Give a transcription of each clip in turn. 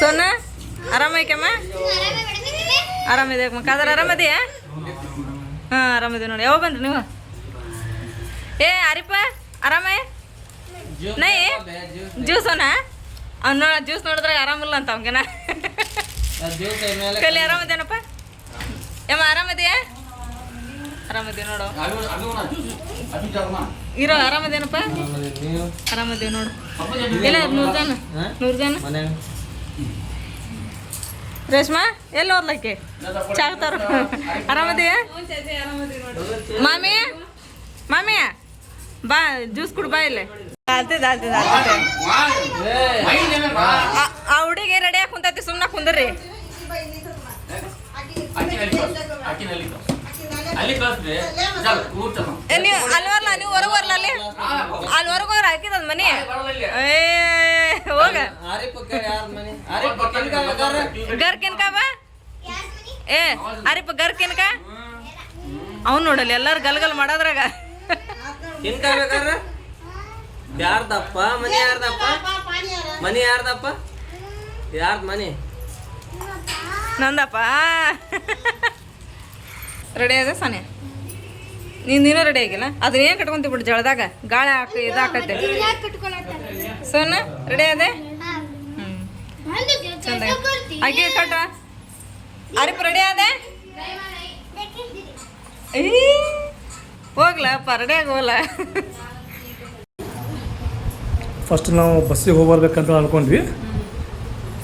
ಸೋನಾ ಆರಾಮೈಕಮ್ಮ ಆರಾಮಿದೆ ಕಾದರ್ ಆರಾಮದಿಯಾ ಹಾಂ ಆರಾಮಿದೆ ನೋಡಿ ಯಾವಾಗ ಬಂದ್ರಿ ನೀವು ಏ ಆರಿಪ್ಪ ಆರಾಮ ನೈ ಜ್ಯೂಸೋನಾ ಅವ್ನು ನೋಡ ಜ್ಯೂಸ್ ನೋಡಿದ್ರಾಗ ಆರಾಮಿಲ್ಲ ಅಂತ ಅವ್ಗೆನ ಕಲಿ ಆರಾಮದೇನಪ್ಪ ಯಮ್ಮ ಆರಾಮದಿಯಾ ಆರಾಮದಿ ನೋಡು ಇರೋ ಆರಾಮದೇನಪ್ಪ ಆರಾಮದೇವ್ ನೋಡು ಇಲ್ಲ 100 ಜನ ರೇಷ್ಮಾ ಎಲ್ಲಿ ಓದ್ಲಕ್ಕೆ ಚಾಗ್ತಾರ ಆರಾಮದಿಯ ಮಾಮಿಯ ಬಾ ಜ್ಯೂಸ್ ಕುಡ್ ಬಾ ಇಲ್ಲೇ ಆ ಹುಡುಗಿ ರೆಡಿ ಆಗಿ ಕುಂತೈತಿ ಸುಮ್ಮನೆ ಕುಂದ್ರಿ ನೀವು ಅಲ್ವರ್ಲ ನೀವು ಹೊರಗೆ ಬರ್ಲ ಅಲ್ಲಿ ಹೊರಗೆ ಹೋಗ್ರ ಹಾಕಿದ ಮನಿ ಹೋಗ ಗರ್ ಕೆನ್ಕ ಬಾ ಏ ಅರಿಪ ಗರ್ ಕೆನ್ಕ ಅವ್ನು ನೋಡಲ್ಲ ಎಲ್ಲಾರು ಗಲ್ಗಲ್ ಮಾಡೋದ್ರಾಗ ಯಾರ್ದಪ್ಪ ಮನಿ ಯಾರ್ದಪ್ಪ ಮನಿ ಯಾರ್ದಪ್ಪ ಯಾರ್ದ ಮನಿ ನಂದಪ್ಪ ರೆಡಿ ಆಗ ಸಾನೆ ನೀನು ರೆಡಿ ಆಗಿಲ್ಲ ಅದನ್ನೇನು ಕಟ್ಕೊಂತೀವಿ ಬಿಡು ಜಳದಾಗ ಗಾಳಿ ಹಾಕಿ ಇದಾಕತ್ತೆ ಸೋನ ರೆಡಿ ಅದೇ ಚಂದ ಹಾಗೆ ಕಟ್ಟ ಅರಿಪ ರೆಡಿ ಅದೇ ಹೋಗ್ಲಪ್ಪ ರೆಡಿ ಆಗೋಲ್ಲ ಫಸ್ಟ್ ನಾವು ಬಸ್ಸಿಗೆ ಹೋಗ್ಬರ್ಬೇಕಂತ ಅನ್ಕೊಂಡ್ವಿ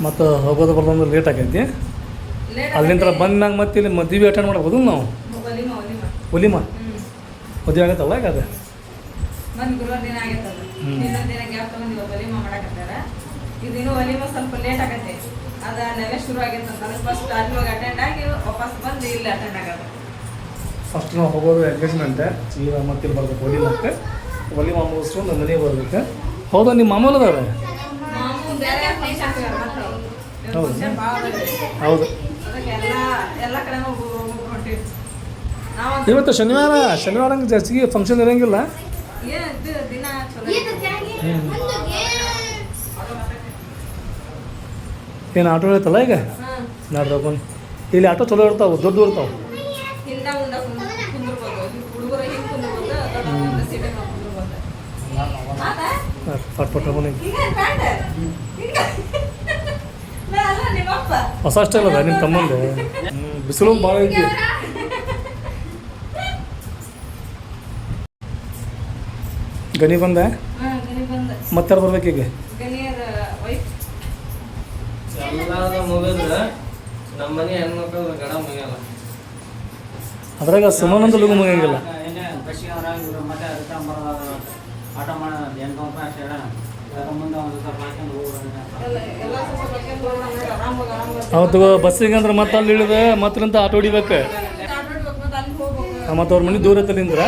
ಮತ್ತು ಹೋಗೋದು ಬರೋದು ಲೇಟ್ ಆಗೈತಿ ಅಲ್ಲಿಂದ ಬಂದಾಗ ಮತ್ತೆ ಇಲ್ಲಿ ಮದುವೆ ಅಟೆಂಡ್ ಮಾಡ್ಬೋದು ನಾವು ಒಲಿಮಾ ಮದುವೆ ಆಗತ್ತಲ್ಲ ಈಗ ಅದು ಸ್ವಲ್ಪ ಲೇಟ್ ಆಗತ್ತೆ ಅದನ್ನೆಲ್ಲ ಶುರು ಆಗೈತೆ ಫಸ್ಟ್ ಅಲ್ಲಿ ಹೋಗಿ ಅಟೆಂಡ್ ಆಗಿ ವಾಪಸ್ ಬಂದು ಇಲ್ಲಿ ಅಟೆಂಡ್ ಆಗೋದು ಫಸ್ಟ್ ನಾವು ಹೋಗೋದು ಎಂಗೇಜ್ಮೆಂಟ್ ಈಗ ಮತ್ತೆ ಇಲ್ಲಿ ಬರ್ಬೇಕು ಒಲಿಮಾಕ್ಕೆ ಒಲಿಮಾ ಮುಗಿಸ್ಕೊಂಡು ಮನೆಗೆ ಬರ್ಬೇಕು ಹೌದಾ ನಿಮ್ಮ ಮಾಮೂಲು ಅದಾವೆ ಹೌದು ಹೌದು ಇವತ್ತು ಶನಿವಾರ ಜಾಸ್ತಿ ಫಂಕ್ಷನ್ ಇರೋಂಗಿಲ್ಲ ಏನು ಆಟೋ ಇರ್ತಲ್ಲ ಈಗ ನಾಡ್ದು ಇಲ್ಲಿ ಆಟೋ ಚಲೋ ಇರ್ತಾವೆ ದೊಡ್ಡ ಇರ್ತಾವೆ ಪಟ್ ಹೊಸ ಸ್ಟೈಲ್ ಅದ ನಿಮ್ಮ ತಮ್ಮಂದು ಬಿಸಿಲು ಭಾಳ ಐತಿ ಗಣಿ ಬಂದ ಮತ್ತೆ ಬರ್ಬೇಕು ಈಗ ಅದ್ರಾಗ ಸುಮನಂದು ಲಗು ಮುಗಿಯಂಗಿಲ್ಲ ಅವತ್ತು ಬಸ್ಸಿಗೆ ಅಂದ್ರೆ ಮತ್ತೆ ಅಲ್ಲಿ ಇಳಿದ ಮತ್ತಂತ ಆಟೋ ಹೊಡಿಬೇಕು ಮತ್ತು ಅವ್ರ ಮನೆ ದೂರ ಐತಲ್ಲಿಂದ್ರ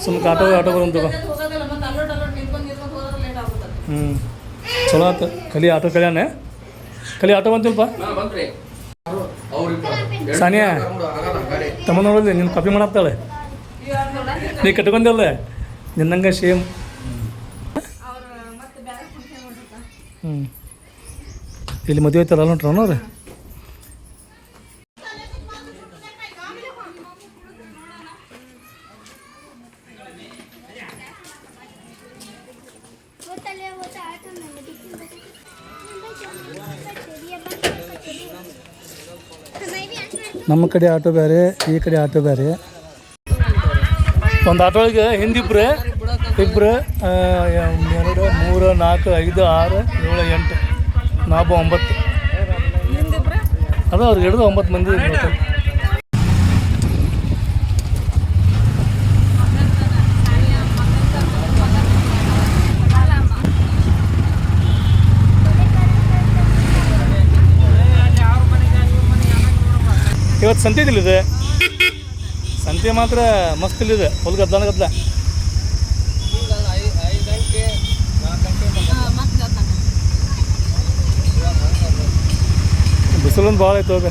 ಸುಮ್ಕೆ ಆಟೋ ಬರಂತ ಚಲೋ ಆಯ್ತು ಕಲಿ ಆಟೋ ಕಲಿ ಆಟೋ ಬಂತಿಲ್ಪ ಸಾನಿಯಾ ತಮ್ಮ ನೋಡಿದ್ರಿ ನಿನ್ನ ಕಾಪಿ ಮಾಡತ್ತಾಳೆ ನೀ ಕಟ್ಕೊಂಡಲ್ಲ ನಿನ್ನಂಗೆ ಸೇಮ್ ಇಲ್ಲಿ ಮದುವೆ ಐತಲ್ಲ ನೋಡ್ರಿ ಅವ್ರು ನಮ್ಮ ಕಡೆ ಆಟೋ ಬೇರೆ ಈ ಕಡೆ ಆಟೋ ಬೇರೆ ಒಂದು ಆಟೋಳಿಗೆ ಹಿಂದಿಬ್ರು ಇಬ್ಬರು 2 3 4 5 6 7 8 ನಾವು 9 ಅದು ಅವ್ರಿಗೆ ಹಿಡಿದು 9 ಮಂದಿ ಇವತ್ತು ಸಂತೆ ಇದಿಲ್ಲಿದೆ ಸಂತೆ ಮಾತ್ರ ಮಸ್ತ್ ಇಲ್ಲಿದೆ ಫುಲ್ ಗದ್ಲ ಬಿಸಿಲೊಂದು ಭಾಳ ಐತೆ ಹೋಗ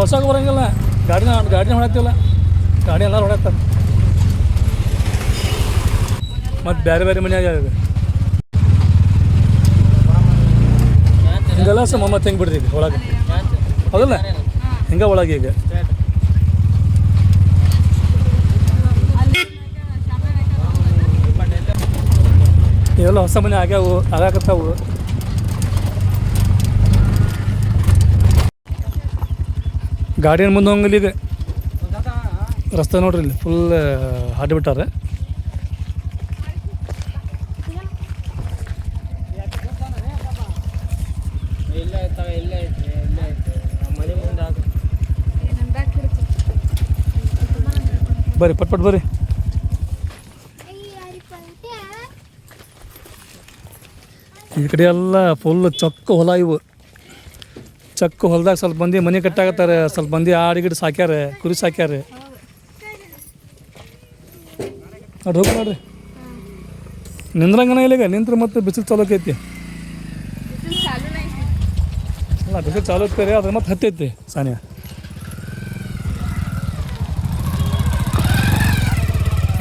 ಹೊಸಾಗ ಬರೋಂಗಿಲ್ಲ, ಗಾಡಿನ ಹೊಡತ್ತಿಲ್ಲ, ಗಾಡಿ ಎಲ್ಲ ಹೊಡತ್ತಾರೆ. ಮತ್ತು ಬೇರೆ ಬೇರೆ ಮನೆಯಾಗ ಹಿಂಗೆಲ್ಲ ಮತ್ತೆ ಹೆಂಗೆ ಬಿಡ್ರಿ ಈಗ ಒಳಗೆ, ಹೌದಲ್ಲ? ಹಿಂಗೆ ಒಳಗೆ ಈಗ ಇವೆಲ್ಲ ಹೊಸ ಮನೆ ಆಗಾಕತ್ತಾವು. ಗಾಡಿನ ಮುಂದೆ ಹೋಗಂಗಿಲ್ಲ ಈಗ, ರಸ್ತೆ ನೋಡ್ರಿ ಇಲ್ಲಿ ಫುಲ್ ಹಾಡಿಬಿಟ್ಟಾರೆ. ಬರ್ರಿ ಪಟ್ ಬರ್ರಿ. ಈ ಕಡೆ ಎಲ್ಲ ಫುಲ್ ಚೊಕ್ಕ ಹೊಲ ಇವು. ಚೊಕ್ಕ ಹೊಲದಾಗ ಸ್ವಲ್ಪ ಮಂದಿ ಮನೆ ಕಟ್ಟಾಕತ್ತಾರೆ, ಸ್ವಲ್ಪ ಮಂದಿ ಆಡಿಗಿಟ್ಟು ಸಾಕ್ಯಾರ, ಕುರಿ ಸಾಕ್ಯಾರ. ನೋಡಿ ಹೋಗಿ ನೋಡ್ರಿ, ನಿಂದ್ರಂಗನ ಇಲ್ಲಿಗ ನಿಂತ್ರೆ ಮತ್ತೆ ಬಿಸಿಲು ಚಾಲು ಆಕೈತಿ. ಅಲ್ಲ ಬಿಸಿಲು ಚಾಲು ಆಗ್ತಾರೆ, ಅದ್ರ ಮತ್ತೆ ಹತ್ತೈತಿ ಸಾನಿಯ.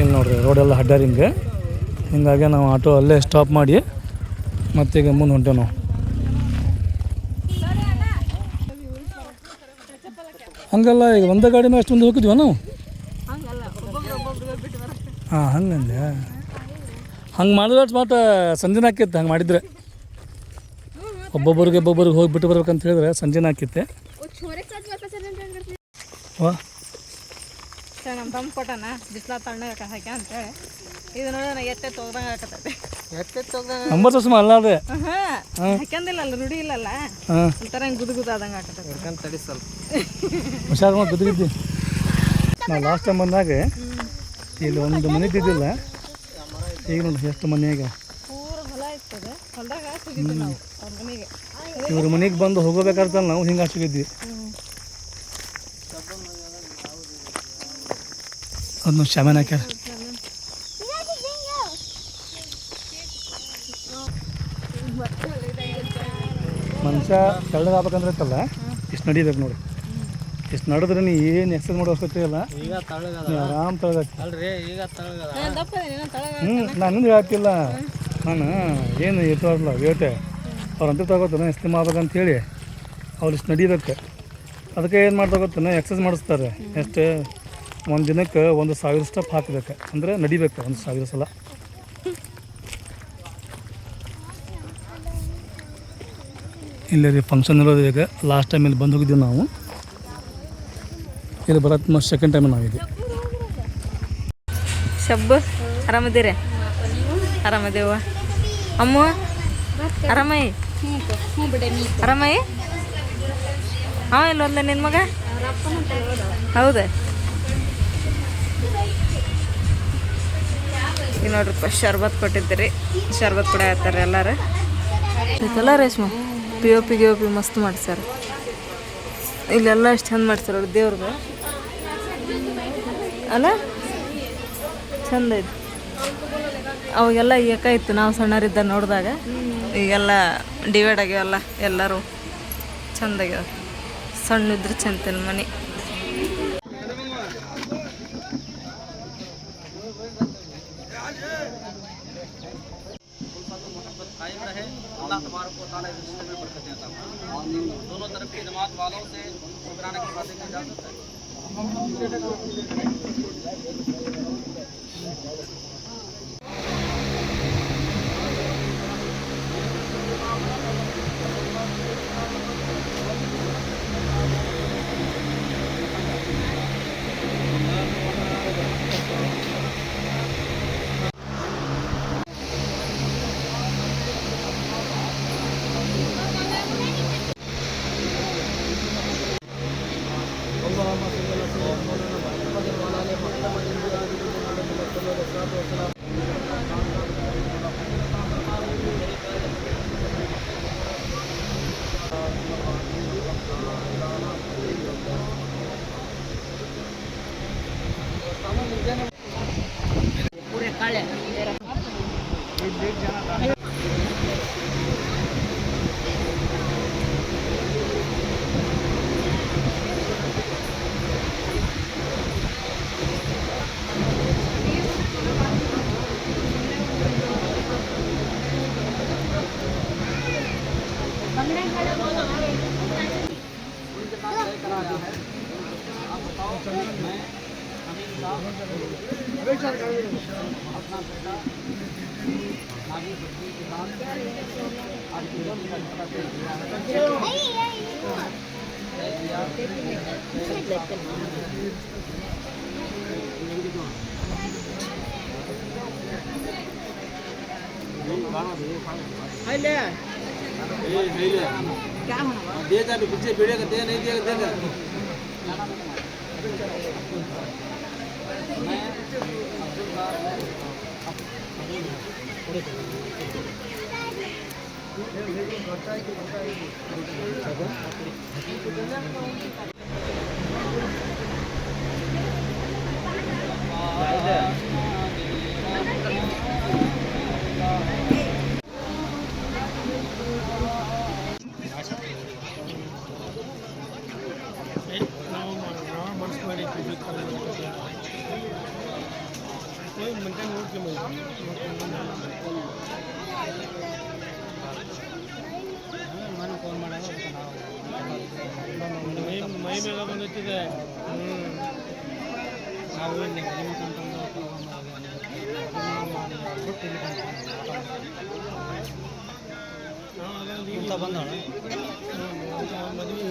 ಇಲ್ಲಿ ನೋಡ್ರಿ ರೋಡೆಲ್ಲ ಅಡ್ಡಾರಿ ಹಿಂಗಾಗಿ ನಾವು ಆಟೋ ಅಲ್ಲೇ ಸ್ಟಾಪ್ ಮಾಡಿ ಮತ್ತೀಗ ಮುಂದೆ ಹೊಂಟೇವೆ ನಾವು. ಹಂಗಲ್ಲ, ಈಗ ಒಂದೇ ಗಾಡಿನ ಅಷ್ಟು ಮುಂದೆ ಹೋಗಿದ್ವಿ ನಾವು. ಹಾಂ ಹಂಗಂದೆ, ಹಂಗೆ ಮಾಡಿದ್ರೆ ಮಾತ್ರ ಸಂಜೆನ ಹಾಕಿತ್ತೆ. ಹಂಗೆ ಮಾಡಿದರೆ ಒಬ್ಬೊಬ್ಬರಿಗೆ ಹೋಗಿ ಬಿಟ್ಟು ಬರ್ಬೇಕಂತ ಹೇಳಿದ್ರೆ ಸಂಜೆನ ಹಾಕಿತ್ತೆ. ವಾ ನಮ್ಮ ತಮ್ಮ ಕೊಟ್ಟನ ಬಿಸ್ಲಾ ತಣ್ಣಗೆ ಹಾಕ್ಯ ಅಂತೇಳಿ ಇದು ನೋಡೋಣ ಎತ್ತೆ ತೊಗ್ದಂಗೆ ಹಾಕತ್ತೈತಿ. ನಂಬರ್ ಚಸ್ಮ ಅಲ್ಲ ಅದೇ ಹಾಕ್ಯಂದಿಲ್ಲ ಅಲ್ಲ, ರೂಢಿ ಇಲ್ಲಲ್ಲ, ಒಂಥರ ಹಿಂಗೆ ಗುದು ಆದಂಗೆ ಹಾಕತ್ತೈತಿ. ತಡಿ ಸ್ವಲ್ಪ ಹುಷಾರು ಮಾಡಿ ಗುದ್ದಿದ್ದಿ. ನಾವು ಲಾಸ್ಟ್ ಟೈಮ್ ಬಂದಾಗ ಇಲ್ಲಿ ಒಂದು ಮನೆ ಇದ್ದಿದ್ದಿಲ್ಲ, ಈಗ ನೋಡಿ ಎಷ್ಟು ಮನೆಯಾಗ ಪೂರ ಹೊಲ ಇರ್ತದೆ. ಹೊಲದಾಗ ಸಿಗಿದ್ವಿ ನಾವು ಅವ್ರ ಮನೆಗೆ. ಇವ್ರ ಮನೆಗೆ ಬಂದು ಹೋಗೋಬೇಕಾದ್ರೆ ನಾವು ಹಿಂಗೆ ಹಾಕಿದ್ವಿ. ಅದನ್ನು ಶಾಮನ್ ಹಾಕ್ಯಾರ. ಮನುಷ್ಯ ತೆಳ್ಳಗೆ ಆಗ್ಬೇಕಂದ್ರೆ ಇತ್ತಲ್ಲ, ಇಷ್ಟು ನಡಿಬೇಕು ನೋಡಿ. ಇಷ್ಟು ನಡೆದ್ರೆ ನೀ ಏನು ಎಕ್ಸಸೈಸ್ ಮಾಡೋ ಅವಶ್ಯಕತೆ ಇಲ್ಲ, ನೀವು ಆರಾಮ್ ತಳಗತ್ತಿ. ನಾನು ಹೇಳ್ತಿಲ್ಲ, ನಾನು ಏನು ಇರ್ತಾರಲ್ಲ ವೇಟೆ ಅವ್ರಂತ ತಗೋತಾನೆ ಎಸ್ತಿ ಮಾಡ್ಬೇಕಂತೇಳಿ ಅವ್ರು ಇಷ್ಟು ನಡಿಬೇಕು. ಅದಕ್ಕೆ ಏನು ಮಾಡ್ತಾ ಗೊತ್ತಾನೆ, ಎಕ್ಸಸೈಸ್ ಮಾಡಿಸ್ತಾರೆ. ಎಷ್ಟು ಒಂದು ದಿನಕ್ಕೆ 1000 ಸ್ಟೆಪ್ ಹಾಕಬೇಕು, ಅಂದರೆ ನಡಿಬೇಕು 1000 ಸಲ. ಇಲ್ಲ ರೀ ಫಂಕ್ಷನ್ ಇರೋದು ಈಗ. ಲಾಸ್ಟ್ ಟೈಮ್ ಇಲ್ಲಿ ಬಂದು ಹೋಗಿದ್ದೀವಿ ನಾವು, ಇಲ್ಲಿ ಬರತ್ತೆ ಮತ್ತೆ ಸೆಕೆಂಡ್ ಟೈಮ್ ನಾವಿದೆ. ಶಬ್ಬು ಆರಾಮದಿರಿ? ಆರಾಮದೇವ. ಅಮ್ಮ ಆರಾಮಯ್ಯ? ಆರಾಮಯ್ಯ? ಹಾಂ ಇಲ್ಲ ಒಂದ ನಿನ್ನ ಮಗ? ಹೌದಾ? ಈಗ ನೋಡ್ರಿಪ್ಪ ಶರ್ಬತ್ ಕೊಟ್ಟಿದ್ದೀರಿ, ಶರ್ಬತ್ ಕೂಡ ಹೇಳ್ತಾರೆ ಎಲ್ಲರೂ. ಇದೆಲ್ಲ ರೇಷ್ಮೆ POP ಮಸ್ತ್ ಮಾಡ್ಸ್ಯಾರ. ಇಲ್ಲೆಲ್ಲ ಎಷ್ಟು ಚಂದ ಮಾಡ್ಸ್ಯಾರ ಅವ್ರು ದೇವ್ರಿಗೆ ಅಲ್ಲ, ಚಂದ ಐತಿ. ಅವಾಗೆಲ್ಲ ಏಕಾಯ್ತು ನಾವು ಸಣ್ಣರಿದ್ದ ನೋಡಿದಾಗ, ಈಗೆಲ್ಲ ಡಿವೈಡ್ ಆಗ್ಯಾವಲ್ಲ, ಎಲ್ಲರೂ ಚಂದಾಗ್ಯಾವ. ಸಣ್ಣ ಇದ್ರೆ ಚಂದ ಮನೆ. दोनों तरफ की जमात वालों से शुक्राना की बातें की जा सकता है. पूरे काले दे जा पीछे वीडियो का दे नहीं दिया दे ಮೈ ಮೇಲೆ ಬಂದಿದೆ ನಾವು ಬಂದೋಣ ಮದುವೆ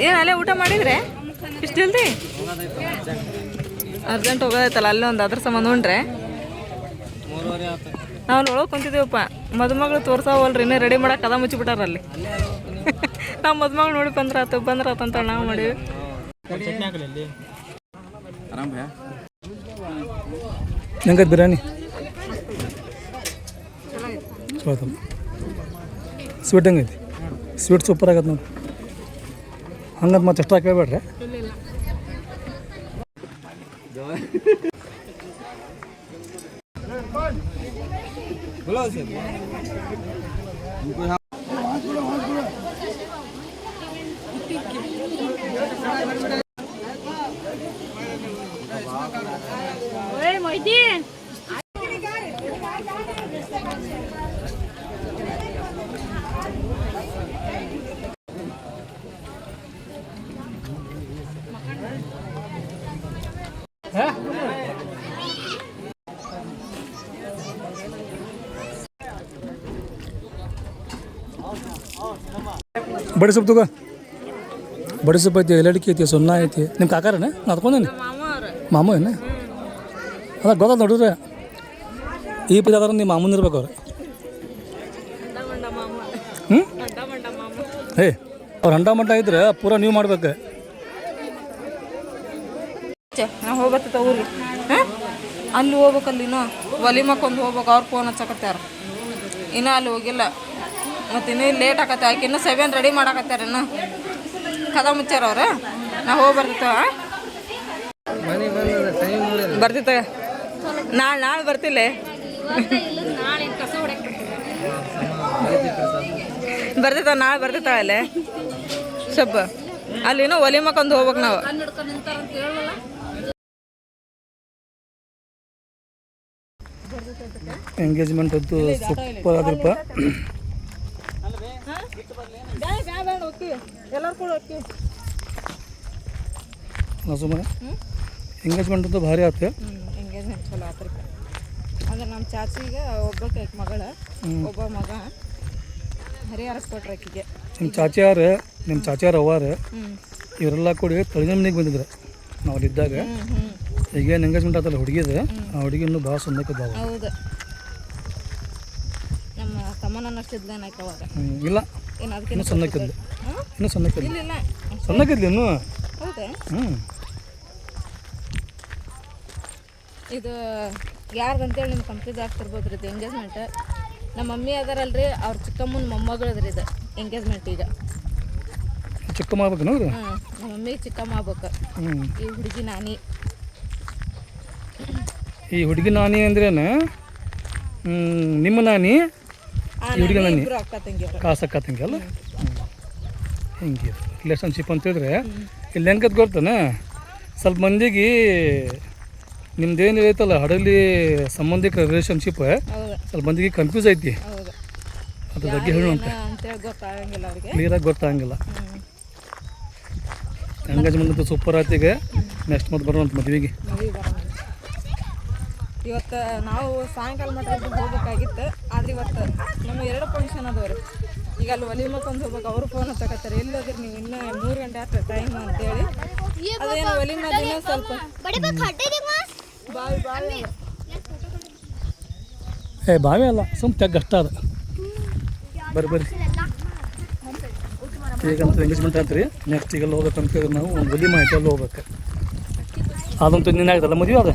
ಏನು ಅಲ್ಲೇ ಊಟ ಮಾಡಿದ್ರೆ ಇಷ್ಟು ಜಲ್ದಿ ಅರ್ಜೆಂಟ್ ಹೋಗೋದೈತಲ್ಲ ಅಲ್ಲೇ ಒಂದು ಅದ್ರ ಸಂಬಂಧ ಉಂಡ್ರೆ ನಾವು ಅಲ್ಲಿ ಒಳಗೆ ಕುಂತಿದ್ದೀವಪ್ಪ ಮದುಮಗಳು ತೋರ್ಸಾವಲ್ರಿ ಇನ್ನೂ ರೆಡಿ ಮಾಡಕ್ಕೆ ಕದ ಮುಚ್ಚಿಬಿಟ್ಟಾರ ಅಲ್ಲಿ ನಾವು ಮದುಮಗಳು ನೋಡಿ ಬಂದ್ರಾತು ಅಂತ ನಾವು ಮಾಡೀವಿ ಹೆಂಗೈತೆ ಬಿರಿಯಾನಿ ಸ್ವೀಟ್ ಹೆಂಗೈತಿ ಸ್ವೀಟ್ ಸೂಪರ್ ಆಗತ್ತೆ ನೋಡಿ ಹಂಗಂತ ಮತ್ತೆ ಎಷ್ಟಾಗಿ ಕೇಳ್ಬೇಡ್ರಿ ಬಡಿ ಸೊಪ್ಪು ತಗೋ ಬಡಿ ಸೊಪ್ಪು ಐತಿ ಎಲಡಿಕೆ ಐತಿ ಸೊನ್ನ ಐತಿ ನಿಮ್ಮ ಕಾಕಾರನ ನಾ ಅದ್ಕೊಂಡೇನೆ ಮಾಮ ಏನ ಅದ ಗೊತ್ತಾದ ನೋಡಿದ್ರೆ ಈ ಪದಾರ್ಥ ನಿಮ್ಮ ಮಾಮೂನ್ ಇರ್ಬೇಕು ಅವ್ರು ಹ್ಞೂ ಏ ಅವ್ರು ಹಂಡ ಮಂಟ ಇದ್ರೆ ಪೂರಾ ನೀವು ಮಾಡ್ಬೇಕು ನಾವು ಹೋಗ್ಬತ್ತ ಊರಿಗೆ ಅಲ್ಲಿ ಹೋಗ್ಬೇಕಲ್ಲ ಇನ್ನೂ ಒಲಿಮಕ್ಕೊಂದು ಹೋಗ್ಬೇಕು ಅವ್ರು ಫೋನ್ ಹಚ್ಚಕತ್ತಾರ ಇನ್ನೂ ಅಲ್ಲಿ ಹೋಗಿಲ್ಲ ಮತ್ತು ಇನ್ನೂ ಲೇಟ್ ಆಕತ್ತೆ ಆಕೆ ಇನ್ನೂ 7 ರೆಡಿ ಮಾಡಾಕತ್ತಾರ ಇನ್ನು ಕದ ಮುಚ್ಚಾರ ಅವ್ರು ನಾವು ಹೋಗಿ ಬರ್ತಿತ್ತ ನಾಳೆ ಬರ್ತಿಲ್ಲ ಬರ್ತಿತ್ತ ನಾಳೆ ಬರ್ತಿತ್ತಾಳೆ ಸ್ವಲ್ಪ ಅಲ್ಲಿನೂ ಒಲಿಮಕ್ಕೊಂದು ಹೋಗ್ಬೇಕು ನಾವು ಎಂಗೇಜ್ಮೆಂಟ್ ಅಂತೂ ಸೂಪರ್ ಆದ್ರಪ್ಪ ಎಲ್ಲರೂ ಕೂಡ ಸುಮ್ಮನೆ ಎಂಗೇಜ್ಮೆಂಟ್ ಅಂತೂ ಭಾರಿ ಆಯ್ತು. ಎಂಗೇಜ್ಮೆಂಟ್ ಚಲೋ ಆತ್ರಿ. ಅಂದ್ರೆ ನಮ್ಮ ಚಾಚಿಗೆ ಒಬ್ಬಕ್ಕೆ ಮಗಳ, ಒಬ್ಬ ಮಗ ಹರಿಹರಕ್ಕೆ ಕೊಟ್ರು ಆಕಿಗೆ. ನಿಮ್ಮ ಚಾಚಿಯಾರ ಅವ್ವಾರು ಇವರೆಲ್ಲ ಕೂಡಿ ತಳಿನ ಮನೆಗೆ ಬಂದಿದ್ರು ನಾವು ಅಲ್ಲಿದ್ದಾಗ. ಈಗೇನು ಎಂಗೇಜ್ಮೆಂಟ್ ಆತಲ್ಲ ಹುಡುಗಿದು, ಆ ಹುಡುಗಿ ಇನ್ನೂ ಭಾಳ ಸುಂದಕ್ಕಿದ್ದಾವ. ಹೌದು, ನಮ್ಮ ತಮ್ಮನ ಅಷ್ಟಿದ್ಲೇನಾಯ್ತು ಅವಾಗ. ಇಲ್ಲ ಏನು ಅದಕ್ಕೆ ಇನ್ನೂ ಸಣ್ಣಕ್ಕಿದ್ಲು, ಇನ್ನೂ ಸಣ್ಣಕ್ಕಿದ್ಲು, ಇಲ್ಲ ಸಣ್ಣಕ್ಕಿದ್ಲು ಇನ್ನೂ. ಹೌದಾ? ಹ್ಞೂ ಇದು ಯಾರ್ದಂತೇಳಿ ನಿಮ್ಗೆ ಕಂಪ್ಲೀಟ್ ಆಗ್ತಿರ್ಬೋದು ರೀ ಇದು ಎಂಗೇಜ್ಮೆಂಟ್. ನಮ್ಮ ಮಮ್ಮಿ ಅದಾರಲ್ರಿ, ಅವ್ರ ಚಿಕ್ಕಮ್ಮನ ಮೊಮ್ಮಗಳದ್ರಿ ಇದು ಎಂಗೇಜ್ಮೆಂಟ್. ಈಗ ಚಿಕ್ಕಮ್ಮ ಆಗ್ಬೇಕು ನೋಡ್ರಿ. ನಮ್ಮ ಮಮ್ಮಿಗೆ ಚಿಕ್ಕಮ್ಮ ಆಗ್ಬೇಕು. ಈ ಹುಡುಗಿ ನಾನಿ. ಈ ಹುಡುಗಿ ನಾನಿ ಅಂದ್ರೇನು? ನಿಮ್ಮ ನಾನಿ, ಈ ಹುಡುಗಿ ನಾನಿ, ಇಬ್ರು ಅಕ್ಕ ತಂಗಿಯವರು. ಕಾಸಕ್ಕ ತಂಗಿ ಅಲ್ಲ. ಹಿಂಗೆ ರಿಲೇಷನ್ಶಿಪ್ ಅಂತೇಳಿದ್ರೆ ಇಲ್ಲಿ ಹೆಂಗದ್ ಗೊತ್ತಾನ, ಸ್ವಲ್ಪ ಮಂದಿಗೆ ನಿಮ್ದೇನು ಐತಲ್ಲ ಹಡಲಿ ಸಂಬಂಧಿಕ ರಿಲೇಷನ್ಶಿಪ್ ಹೌದು, ಸ್ವಲ್ಪ ಮಂದಿಗೆ ಕನ್ಫ್ಯೂಸ್ ಐತಿ. ಹೌದು, ಅದ್ರ ಬಗ್ಗೆ ಹೇಳು ಅಂತ ಅಂತೇಳಿ ಗೊತ್ತಾಗಂಗಿಲ್ಲ ಅವ್ರಿಗೆ. ಕ್ಲಿಯರಾಗಿ ಗೊತ್ತಾಗಂಗಿಲ್ಲ. ಎಂಗೇಜ್ಮೆಂಟ್ ಅಂತೂ ಸೂಪರ್ ಆಯ್ತು. ಈಗ ನೆಕ್ಸ್ಟ್ ಮತ್ತೆ ಬರೋಣ ಮದುವೆಗೆ. ಮದುವೆ ಬರೋಣ. ಇವತ್ತು ನಾವು ಸಾಯಂಕಾಲ ಮಟ್ಟ ಹೋಗ್ಬೇಕಾಗಿತ್ತು, ಆದ್ರೆ ಇವತ್ತು ನಮ್ಮ 2 ಫಂಕ್ಷನ್ ಅದಾವ್ರಿ. ಈಗ ಅಲ್ಲಿ ಒಲಿಮಕ್ಕೊಂದು ಹೋಗ್ಬೇಕು. ಅವರು ಫೋನ್ ಹತ್ತಕತ್ತಾರೆ, ಎಲ್ಲೋದ್ರಿ ನೀವು ಇನ್ನೂ 3 ಗಂಟೆ ಆಗ್ತದೆ ಟೈಮ್ ಅಂತೇಳಿ. ಅದೇನು ಒಲಿಮ ದಿನ ಸ್ವಲ್ಪ ಬಾವಿ ಅಲ್ಲ, ಸುಮ್ ತೆಗ್ ಅಷ್ಟ ಅದ. ಬರ್ರಿ ಈಗಂತೂ ಎಂಗೇಜ್ಮೆಂಟ್ ಆಯ್ತು ರೀ. ನೆಕ್ಸ್ಟ್ ಈಗೆಲ್ಲ ಹೋಗ್ಬೇಕಂತ ನಾವು ಒಲಿ ಮಾಹಿತಿ ಎಲ್ಲ ಹೋಗ್ಬೇಕು. ಅದಂತೂ ನಿನ್ನ ಆಗ್ತಲ್ಲ ಮದುವೆ, ಅದು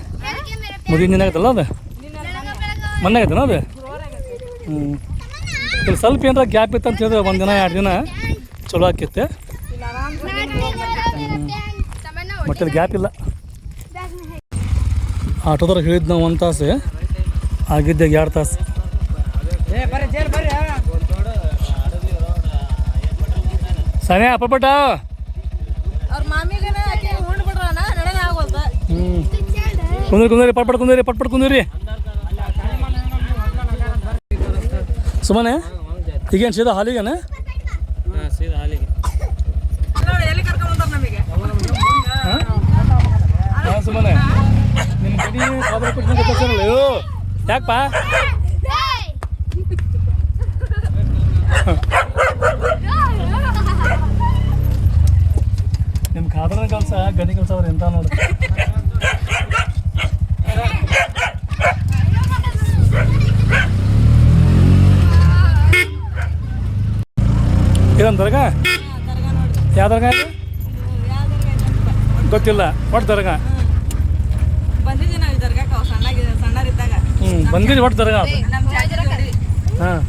ಮದುವೆ ನಿನ್ನ ಆಗ್ತಲ್ಲ, ಅದು ಮೊನ್ನೆ ಆಯ್ತಾನ ಅದು. ಇಲ್ಲಿ ಸ್ವಲ್ಪ ಏನಾರ ಗ್ಯಾಪ್ ಇತ್ತು ಅಂತ ಹೇಳಿದ್ರೆ 1 ದಿನ 2 ದಿನ ಚಲೋ ಆಕೈತೆ. ಮತ್ತೆ ಗ್ಯಾಪ್ ಇಲ್ಲ. ಆಟೋದವ್ರು ಹೇಳಿದ್ದು ನಾವು 1 ತಾಸು, ಆಗಿದ್ದೆ 2 ತಾಸು. ಸನೇ ಅಪ್ಪಟ ಅವ್ರ ಮಾಮಿಗನ ಉಂಡು ಬಿಡ್ರಣ ನಡೆನ ಆಗೋದ. ಕುಂದ್ರಿ ಪಟ್ಪಟ್ ಕುಂದ್ರಿ. ಸುಮ್ಮನೆ ಈಗೇನು ಸೀದಾ ಹಾಲಿಗೆನ? ಎಲ್ಲಿ ಕರ್ಕೊಂಡ್ಬಂದಾರ ನಮಗೆ? ಹಾಂ ಸುಮ್ಮನೆ ನಿಮ್ಮ ಕಡೆ ಖಾಬರ ಕೊಟ್ಟು ಯಾಕಪ್ಪ? ನಿಮ್ಮ ಖಾದರ ಕೆಲಸ ಗಣಿ ಕೆಲಸ ಅವ್ರು ಎಂತ ನೋಡಿ. ಇದೊಂದು ದರ್ಗಾ? ಯಾವ ದರ್ಗಾ ಇದು? ಗೊತ್ತಿಲ್ಲ, ಒಟ್ಟು ದರ್ಗಾ. ಬಂದಿದ್ದೀವಿ ನಾವು ಈ ದರ್ಗಾಕ್ಕೆ ಸಣ್ಣರಿದ್ದಾಗ. ಬಂದಿರಿ ಒಟ್ಟು ದರ್ಗಾ ಅದು. ನಮ್ಮ ಚಾರ್ಜ್ ಹಾಂ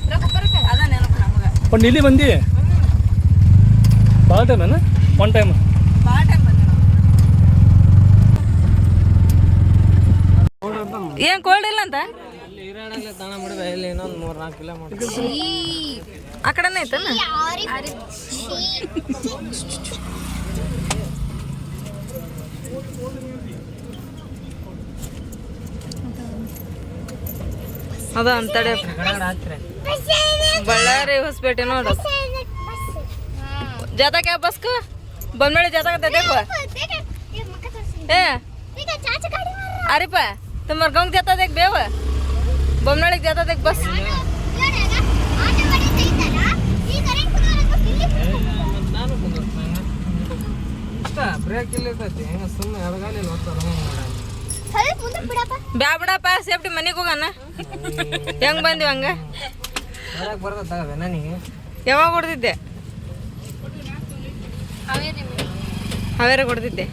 ಅದ ನೆನಪು ನಮಗೆ. ಒಂದು ಇಲ್ಲಿ ಬಂದು ಭಾಳ ಟೈಮ್ ಏನು? 1 ಟೈಮ್ ಭಾಳ ಟೈಮ್ ಬಂದೆ ನಾವು. ಏನು ಕೋಲ್ಡ್ ಇಲ್ಲ ಅಂತ ಆ ಕಡೆನೇ ಐತಲ್ಲ. ಅದ ಅಂತಡೆ ಬಳ್ಳಾರಿ ಹೊಸಪೇಟೆ ನೋಡು. जाता क्या बस का बनमेड़े जाता का देखो ए अरे पा तुम्हारे गाँव जाता देख बेव बनमेड़े जाता देख बस ಬ್ರೇಕ್ ಇಲ್ಲ ಸುಮ್ಮನೆ ಅರಗಾಲಿ ಬ್ಯಾ ಬಿಡಪ್ಪ ಸೇಫ್ಟಿ ಮನೆಗೆ ಹೋಗೋಣ. ಹೆಂಗ್ ಬಂದಿವಿ ಹಂಗ ಬರ್ತದ ನನಗೆ. ಯಾವಾಗ ಹೊಡೆದಿದ್ದೆ? ಹಾವೇರಿ ಹೊಡೆದಿದ್ದೆ.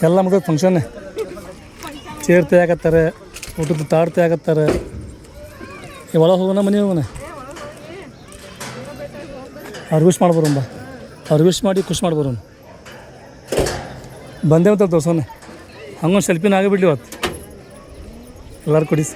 ಎಲ್ಲ ಮುಗಿದ ಫಂಕ್ಷನ್. ಚೇರ್ ತೆಯಾಕತ್ತಾರೆ, ಊಟದ ತಾಡ್ ತೆಯಾಕತ್ತಾರೆ. ಒಳಗೆ ಹೋಗೋಣ, ಮನೆ ಹೋಗೋಣ. ಅವ್ರು ವಿಶ್ ಮಾಡ್ಬರೋಣ, ಅವ್ರು ವಿಶ್ ಮಾಡಿ ಖುಷಿ ಮಾಡ್ಬರೋಣ. ಬಂದೇವಂತ ತೋರ್ಸೋಣ. ಹಂಗೊಂದು ಸೆಲ್ಫಿನ ಆಗಿಬಿಡ್ಲಿ ಇವತ್ತು ಎಲ್ಲರೂ ಕೊಡಿಸಿ.